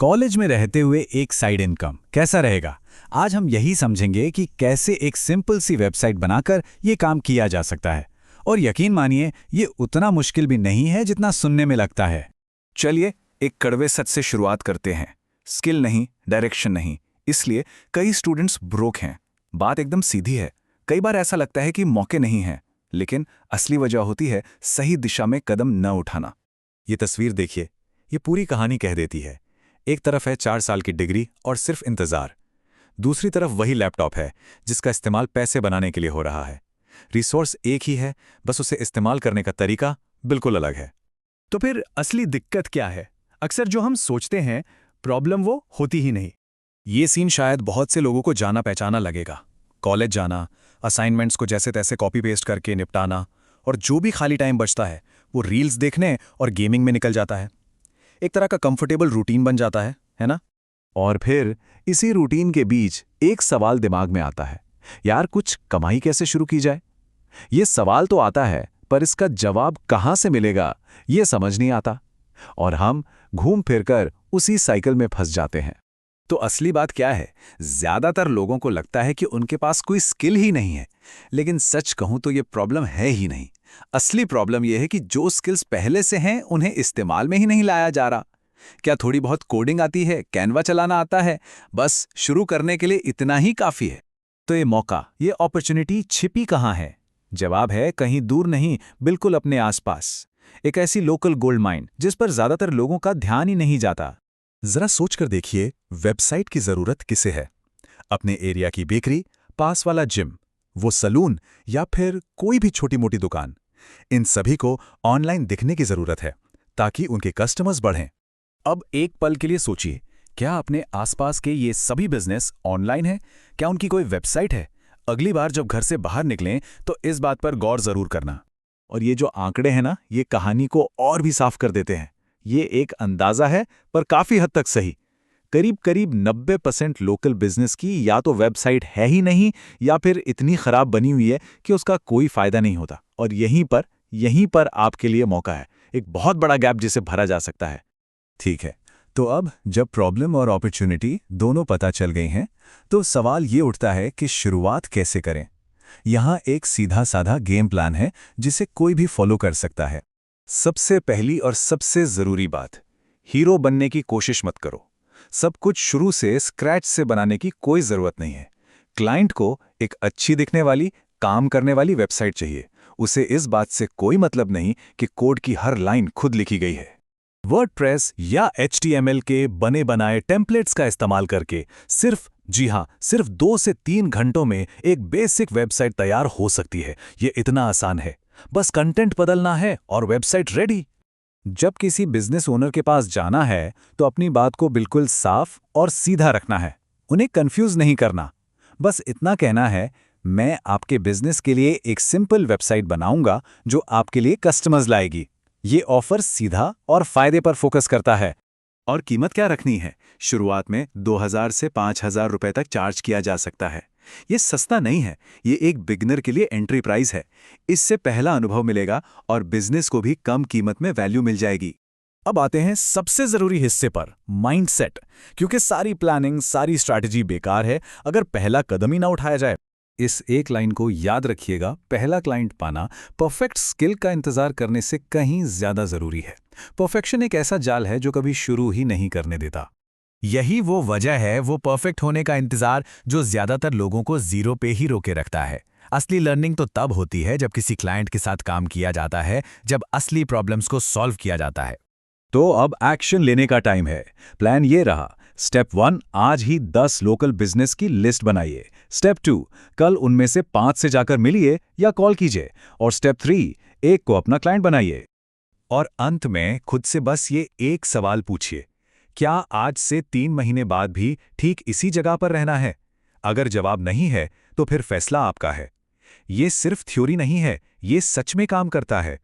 College में रहते हुए एक साइड इनकम कैसा रहेगा। आज हम यही समझेंगे कि कैसे एक सिंपल सी वेबसाइट बनाकर ये काम किया जा सकता है। और यकीन मानिए ये उतना मुश्किल भी नहीं है जितना सुनने में लगता है। चलिए एक कड़वे सच से शुरुआत करते हैं। स्किल नहीं, डायरेक्शन नहीं, इसलिए कई स्टूडेंट्स ब्रोक हैं। बात एकदम सीधी है। कई बार ऐसा लगता है कि मौके नहीं हैं, लेकिन असली वजह होती है सही दिशा में कदम न उठाना। ये तस्वीर देखिए, ये पूरी कहानी कह देती है। एक तरफ है 4 साल की डिग्री और सिर्फ इंतजार। दूसरी तरफ वही लैपटॉप है जिसका इस्तेमाल पैसे बनाने के लिए हो रहा है। रिसोर्स एक ही है, बस उसे इस्तेमाल करने का तरीका बिल्कुल अलग है। तो फिर असली दिक्कत क्या है? अक्सर जो हम सोचते हैं प्रॉब्लम वो होती ही नहीं। ये सीन शायद बहुत से लोगों को जाना पहचाना लगेगा। कॉलेज जाना, असाइनमेंट्स को जैसे तैसे कॉपी पेस्ट करके निपटाना, और जो भी खाली टाइम बचता है वो रील्स देखने और गेमिंग में निकल जाता है। एक तरह का कंफर्टेबल रूटीन बन जाता है ना? और फिर इसी रूटीन के बीच एक सवाल दिमाग में आता है, यार कुछ कमाई कैसे शुरू की जाए। ये सवाल तो आता है, पर इसका जवाब कहाँ से मिलेगा ये समझ नहीं आता, और हम घूम फिरकर उसी साइकिल में फंस जाते हैं। तो असली बात क्या है? ज्यादातर लोगों को लगता है कि उनके पास कोई स्किल ही नहीं है, लेकिन सच कहूं तो ये प्रॉब्लम है ही नहीं। असली प्रॉब्लम यह है कि जो स्किल्स पहले से हैं उन्हें इस्तेमाल में ही नहीं लाया जा रहा। क्या थोड़ी बहुत कोडिंग आती है, कैनवा चलाना आता है, बस शुरू करने के लिए इतना ही काफी है। तो ये मौका, ये अपॉर्चुनिटी छिपी कहाँ है? जवाब है कहीं दूर नहीं, बिल्कुल अपने आसपास। एक ऐसी लोकल गोल्ड माइन जिस पर ज्यादातर लोगों का ध्यान ही नहीं जाता। जरा सोचकर देखिए, वेबसाइट की जरूरत किसे है? अपने एरिया की बेकरी, पास वाला जिम, वो सलून, या फिर कोई भी छोटी मोटी दुकान। इन सभी को ऑनलाइन दिखने की जरूरत है ताकि उनके कस्टमर्स बढ़ें। अब एक पल के लिए सोचिए, क्या अपने आसपास के ये सभी बिजनेस ऑनलाइन है? क्या उनकी कोई वेबसाइट है? अगली बार जब घर से बाहर निकलें तो इस बात पर गौर जरूर करना। और ये जो आंकड़े हैं ना, ये कहानी को और भी साफ कर देते हैं। ये एक अंदाजा है, पर काफी हद तक सही। करीब करीब 90% लोकल बिजनेस की या तो वेबसाइट है ही नहीं, या फिर इतनी खराब बनी हुई है कि उसका कोई फायदा नहीं होता। और यहीं पर आपके लिए मौका है, एक बहुत बड़ा गैप जिसे भरा जा सकता है। ठीक है, तो अब जब प्रॉब्लम और अपॉर्चुनिटी दोनों पता चल गई हैं, तो सवाल ये उठता है कि शुरुआत कैसे करें। यहाँ एक सीधा साधा गेम प्लान है जिसे कोई भी फॉलो कर सकता है। सबसे पहली और सबसे जरूरी बात, हीरो बनने की कोशिश मत करो। सब कुछ शुरू से स्क्रैच से बनाने की कोई जरूरत नहीं है। क्लाइंट को एक अच्छी दिखने वाली, काम करने वाली वेबसाइट चाहिए। उसे इस बात से कोई मतलब नहीं कि कोड की हर लाइन खुद लिखी गई है। वर्डप्रेस या HTML के बने बनाए टेम्पलेट्स का इस्तेमाल करके सिर्फ 2 से 3 घंटों में एक बेसिक वेबसाइट तैयार हो सकती है। ये इतना आसान है, बस कंटेंट बदलना है और वेबसाइट रेडी। जब किसी बिजनेस ओनर के पास जाना है तो अपनी बात को बिल्कुल साफ और सीधा रखना है। उन्हें कंफ्यूज नहीं करना। बस इतना कहना है, मैं आपके बिजनेस के लिए एक सिंपल वेबसाइट बनाऊंगा जो आपके लिए कस्टमर्स लाएगी। ये ऑफर सीधा और फायदे पर फोकस करता है। और कीमत क्या रखनी है? शुरुआत में 2000 से 5000 रुपए तक चार्ज किया जा सकता है। ये सस्ता नहीं है, ये एक बिगिनर के लिए एंट्री प्राइस है। इससे पहला अनुभव मिलेगा और बिजनेस को भी कम कीमत में वैल्यू मिल जाएगी। अब आते हैं सबसे जरूरी हिस्से पर, माइंडसेट। क्योंकि सारी प्लानिंग, सारी स्ट्रैटेजी बेकार है अगर पहला कदम ही ना उठाया जाए। इस एक लाइन को याद रखिएगा, पहला क्लाइंट पाना परफेक्ट स्किल का इंतजार करने से कहीं ज्यादा जरूरी है। परफेक्शन एक ऐसा जाल है जो कभी शुरू ही नहीं करने देता। यही वो वजह है, वो परफेक्ट होने का इंतजार जो ज्यादातर लोगों को जीरो पे ही रोके रखता है। असली लर्निंग तो तब होती है जब किसी क्लाइंट के साथ काम किया जाता है, जब असली प्रॉब्लम्स को सॉल्व किया जाता है। तो अब एक्शन लेने का टाइम है। प्लान ये रहा, स्टेप 1, आज ही 10 लोकल बिजनेस की लिस्ट बनाइए। स्टेप 2, कल उनमें से 5 से जाकर मिलिए या कॉल कीजिए। और स्टेप 3, एक को अपना क्लाइंट बनाइए। और अंत में खुद से बस ये एक सवाल पूछिए, क्या आज से 3 महीने बाद भी ठीक इसी जगह पर रहना है? अगर जवाब नहीं है तो फिर फैसला आपका है। ये सिर्फ थ्योरी नहीं है, ये सच में काम करता है।